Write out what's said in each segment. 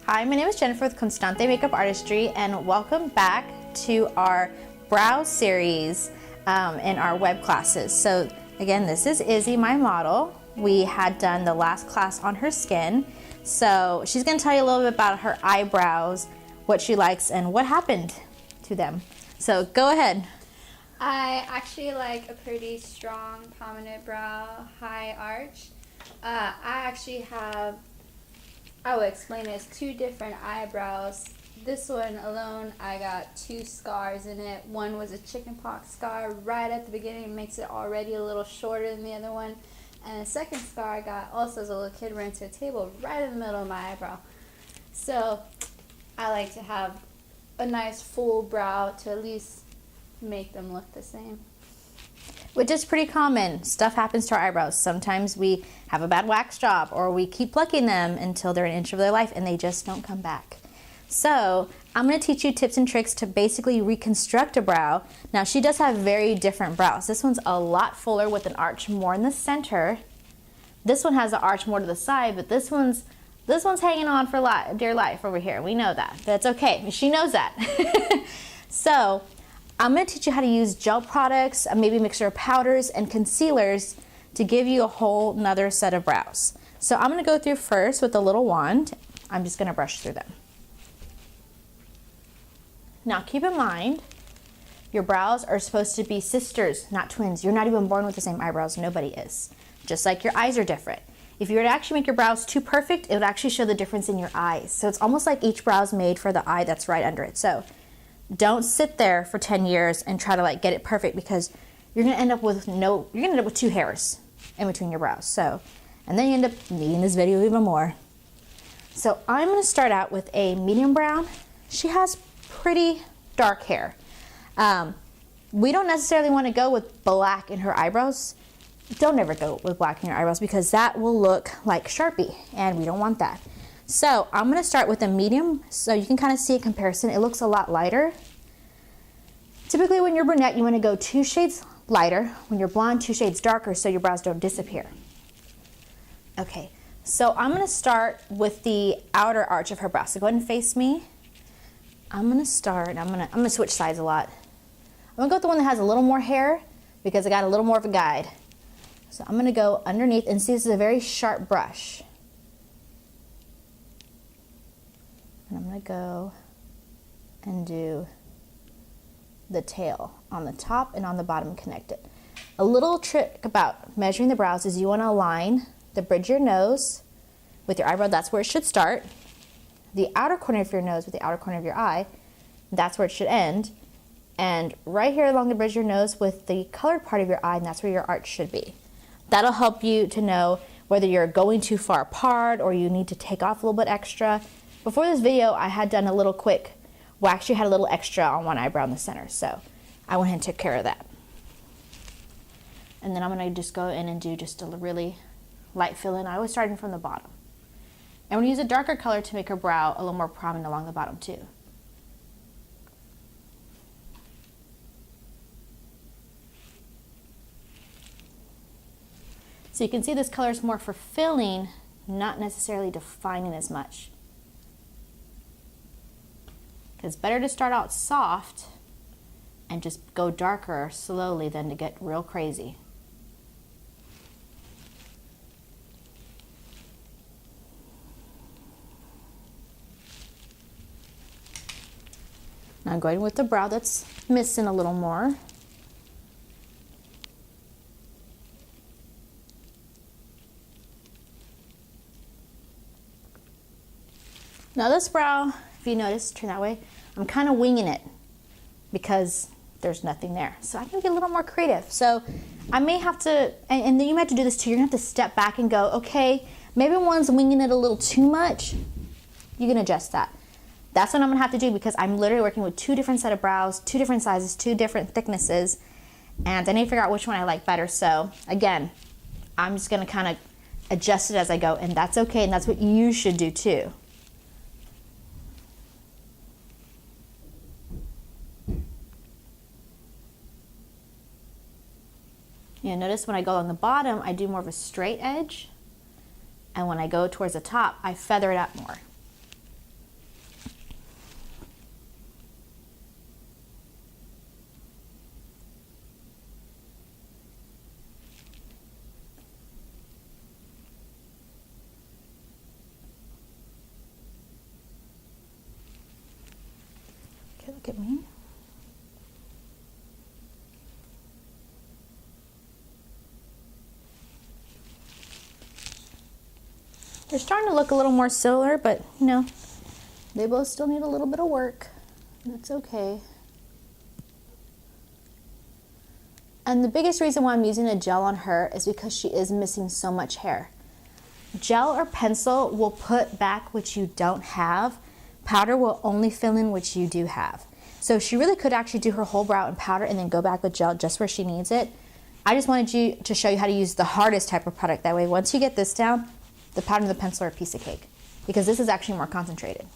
Hi, my name is Jennifer with Constante Makeup Artistry, and welcome back to our brow series in our web classes. So again, this is Izzy, my model. We had done the last class on her skin, so she's going to tell you a little bit about her eyebrows, what she likes, and what happened to them. So go ahead. I actually like a pretty strong, prominent brow, high arch. I will explain it as two different eyebrows. This one alone, I got two scars in it. One was a chickenpox scar right at the beginning, makes it already a little shorter than the other one. And the second scar I got also as a little kid ran to a table right in the middle of my eyebrow. So I like to have a nice full brow to at least make them look the same. Which is pretty common. Stuff happens to our eyebrows. Sometimes we have a bad wax job, or we keep plucking them until they're an inch of their life and they just don't come back. So I'm going to teach you tips and tricks to basically reconstruct a brow. Now she does have very different brows. This one's a lot fuller with an arch more in the center. This one has an arch more to the side, but this one's hanging on for dear life over here. We know that. That's okay. She knows that. So I'm going to teach you how to use gel products, maybe a mixture of powders and concealers to give you a whole nother set of brows. So I'm going to go through first with a little wand. I'm just going to brush through them. Now keep in mind, your brows are supposed to be sisters, not twins. You're not even born with the same eyebrows. Nobody is. Just like your eyes are different. If you were to actually make your brows too perfect, it would actually show the difference in your eyes. So it's almost like each brow is made for the eye that's right under it. So don't sit there for 10 years and try to get it perfect, because you're going to end up with two hairs in between your brows. So, and then you end up needing this video even more. So I'm going to start out with a medium brown. She has pretty dark hair. We don't necessarily want to go with black in her eyebrows. Don't ever go with black in your eyebrows, because that will look like Sharpie, and we don't want that. So I'm going to start with a medium, so you can kind of see a comparison. It looks a lot lighter. Typically when you're brunette, you want to go 2 shades lighter. When you're blonde, 2 shades darker, so your brows don't disappear. Okay, so I'm going to start with the outer arch of her brow. So go ahead and face me. I'm going to start, I'm going to switch sides a lot. I'm going to go with the one that has a little more hair, because I got a little more of a guide. So I'm going to go underneath, and see, this is a very sharp brush. And I'm going to go and do the tail on the top and on the bottom connected. A little trick about measuring the brows is you want to align the bridge of your nose with your eyebrow. That's where it should start. The outer corner of your nose with the outer corner of your eye, that's where it should end. And right here along the bridge of your nose with the colored part of your eye, and that's where your arch should be. That'll help you to know whether you're going too far apart or you need to take off a little bit extra. Before this video, I had done a little quick, well, actually had a little extra on one eyebrow in the center, so I went ahead and took care of that. And then I'm going to just go in and do just a really light fill in. I always starting from the bottom. I'm going to use a darker color to make her brow a little more prominent along the bottom too. So you can see this color is more for filling, not necessarily defining as much. Because it's better to start out soft and just go darker slowly than to get real crazy. Now I'm going with the brow that's missing a little more. Now this brow, if you notice, turn that way, I'm kind of winging it because there's nothing there. So I can be a little more creative. So I may have to, and then you might have to do this too, you're gonna have to step back and go, okay, maybe one's winging it a little too much. You can adjust that. That's what I'm gonna have to do, because I'm literally working with 2 different set of brows, 2 different sizes, 2 different thicknesses, and I need to figure out which one I like better. So again, I'm just gonna kind of adjust it as I go, and that's okay, and that's what you should do too. You know, notice when I go along the bottom, I do more of a straight edge, and when I go towards the top, I feather it up more. Look at me. They're starting to look a little more similar, but you know, they both still need a little bit of work. That's okay. And the biggest reason why I'm using a gel on her is because she is missing so much hair. Gel or pencil will put back what you don't have. Powder will only fill in what you do have. So she really could actually do her whole brow in powder and then go back with gel just where she needs it. I just wanted you to show you how to use the hardest type of product. That way, once you get this down, the powder and the pencil are a piece of cake, because this is actually more concentrated.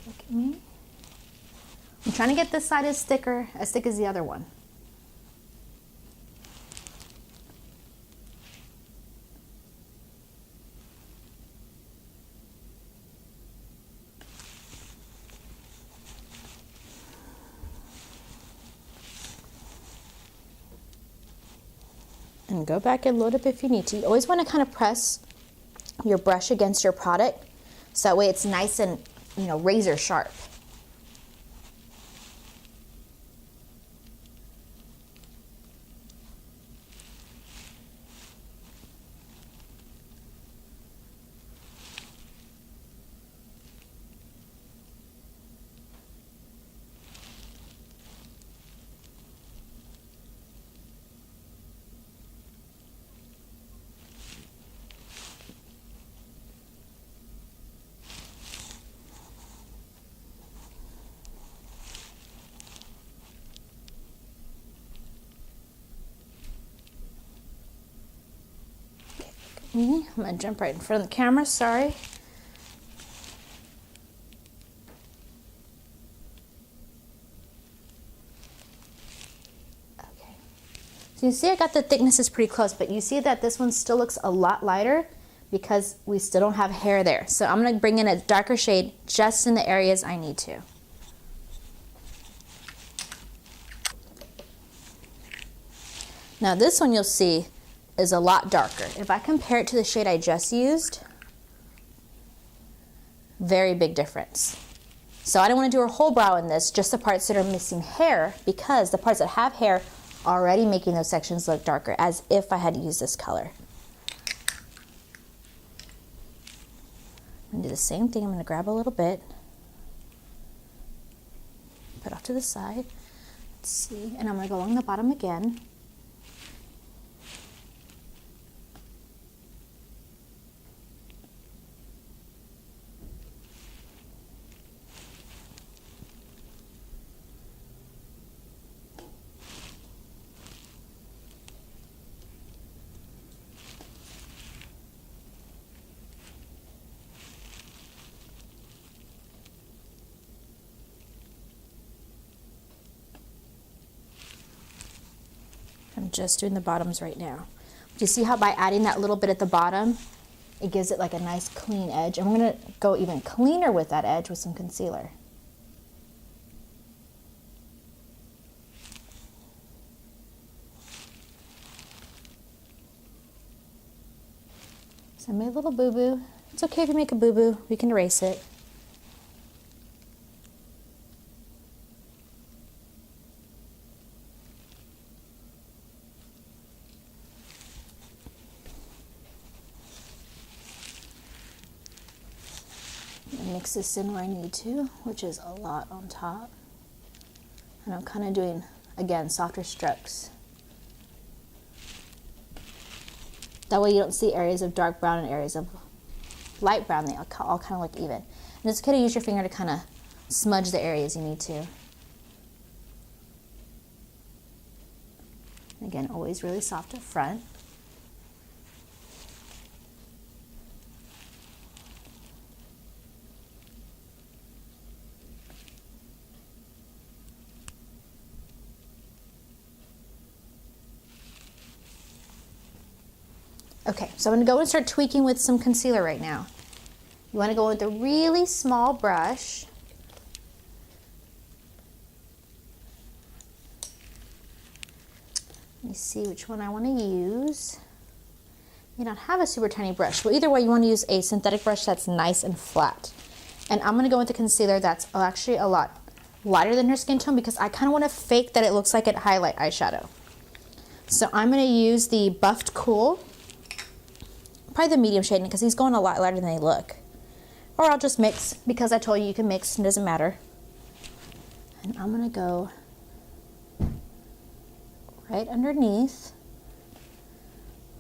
Look at me. I'm trying to get this side as thick as the other one. And go back and load up if you need to. You always want to kind of press your brush against your product so that way it's nice and, you know, razor sharp. I'm gonna jump right in front of the camera, sorry. Okay. So you see I got the thicknesses pretty close, but you see that this one still looks a lot lighter because we still don't have hair there. So I'm gonna bring in a darker shade just in the areas I need to. Now this one you'll see is a lot darker. If I compare it to the shade I just used, very big difference. So I don't want to do her whole brow in this, just the parts that are missing hair, because the parts that have hair are already making those sections look darker, as if I had used this color. I'm going to do the same thing. I'm going to grab a little bit, put off to the side, let's see, and I'm going to go along the bottom again. I'm just doing the bottoms right now. Do you see how by adding that little bit at the bottom, it gives it like a nice clean edge? And we're gonna go even cleaner with that edge with some concealer. So I made a little boo-boo. It's okay if you make a boo-boo, we can erase it. Mix this in where I need to, which is a lot on top. And I'm kind of doing, again, softer strokes. That way you don't see areas of dark brown and areas of light brown. They all kind of look even. And it's okay to use your finger to kind of smudge the areas you need to. Again, always really soft up front. Okay, so I'm going to go and start tweaking with some concealer right now. You want to go with a really small brush. Let me see which one I want to use. you don't have a super tiny brush. Well, either way, you want to use a synthetic brush that's nice and flat. And I'm going to go with the concealer that's actually a lot lighter than her skin tone because I kind of want to fake that it looks like it highlight eyeshadow. So I'm going to use the Buffed Cool, probably the medium shading because he's going a lot lighter than they look. Or I'll just mix because I told you you can mix, it doesn't matter. And I'm going to go right underneath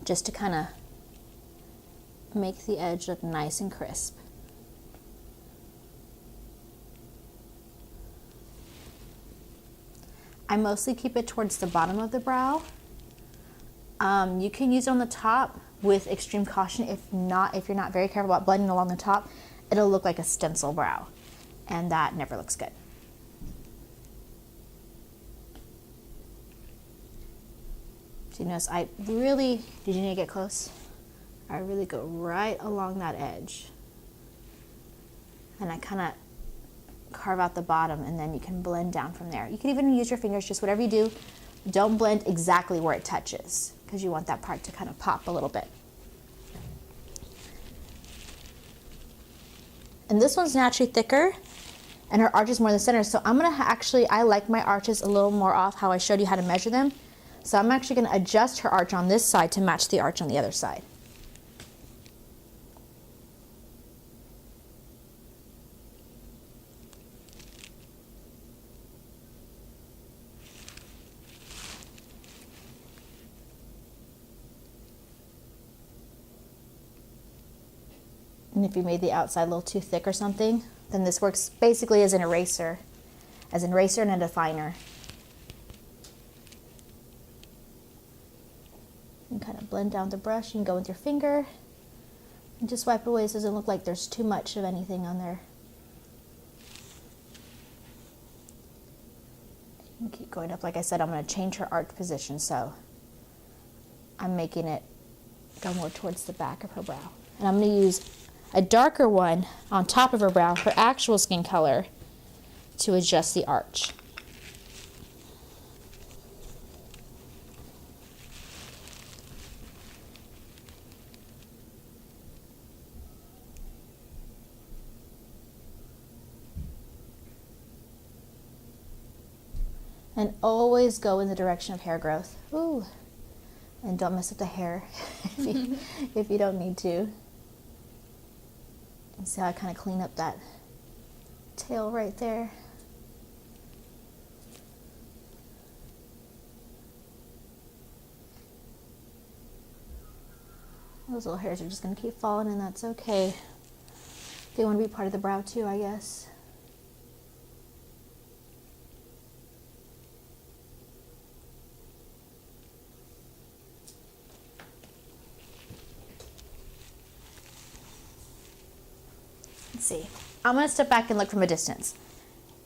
just to kind of make the edge look nice and crisp. I mostly keep it towards the bottom of the brow. You can use it on the top with extreme caution. If you're not very careful about blending along the top, it'll look like a stencil brow, and that never looks good. So you notice I really, did you need to get close? I really go right along that edge. And I kind of carve out the bottom, and then you can blend down from there. You can even use your fingers, just whatever you do. Don't blend exactly where it touches because you want that part to kind of pop a little bit. And this one's naturally thicker and her arch is more in the center. So I'm gonna I like my arches a little more off how I showed you how to measure them. So I'm actually gonna adjust her arch on this side to match the arch on the other side. And if you made the outside a little too thick or something, then this works basically as an eraser and a definer. You can kind of blend down the brush. You can go with your finger and just wipe it away so it doesn't look like there's too much of anything on there. You can keep going up. Like I said, I'm going to change her arch position, so I'm making it go more towards the back of her brow. And I'm going to use a darker one on top of her brow, her actual skin color, to adjust the arch. And always go in the direction of hair growth. Ooh. And don't mess up the hair if you don't need to. And see how I kind of clean up that tail right there. Those little hairs are just going to keep falling, and that's okay. They want to be part of the brow too, I guess. Let's see. I'm going to step back and look from a distance.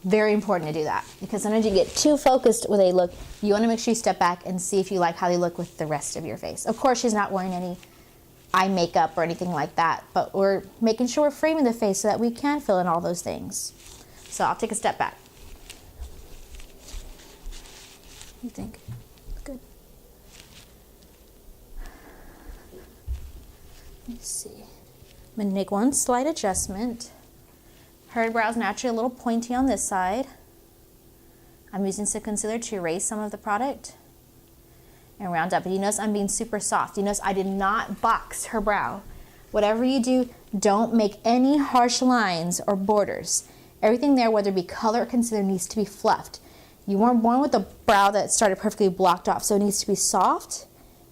Very important to do that because sometimes you get too focused with a look. You want to make sure you step back and see if you like how they look with the rest of your face. Of course, she's not wearing any eye makeup or anything like that, but we're making sure we're framing the face so that we can fill in all those things. So I'll take a step back. What do you think? Good. Let me see. I'm going to make one slight adjustment. Her brow's naturally a little pointy on this side. I'm using some concealer to erase some of the product and round up. But you notice I'm being super soft. You notice I did not box her brow. Whatever you do, don't make any harsh lines or borders. Everything there, whether it be color or concealer, needs to be fluffed. You weren't born with a brow that started perfectly blocked off, so it needs to be soft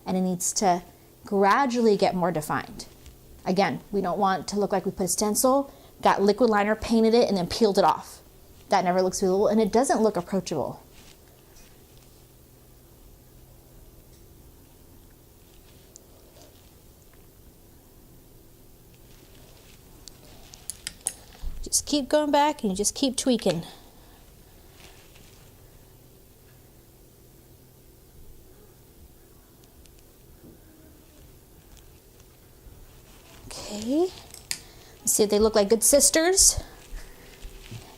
and it needs to gradually get more defined. Again, we don't want to look like we put a stencil, got liquid liner, painted it, and then peeled it off. That never looks believable, and it doesn't look approachable. Just keep going back and you just keep tweaking. Okay, let's see if they look like good sisters.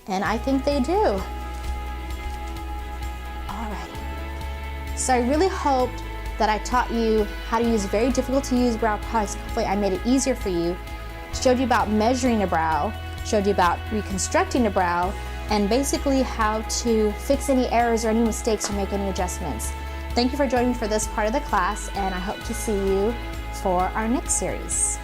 And I think they do. Alrighty. So I really hoped that I taught you how to use very difficult to use brow products. Hopefully I made it easier for you. Showed you about measuring a brow, showed you about reconstructing a brow, and basically how to fix any errors or any mistakes or make any adjustments. Thank you for joining me for this part of the class, and I hope to see you for our next series.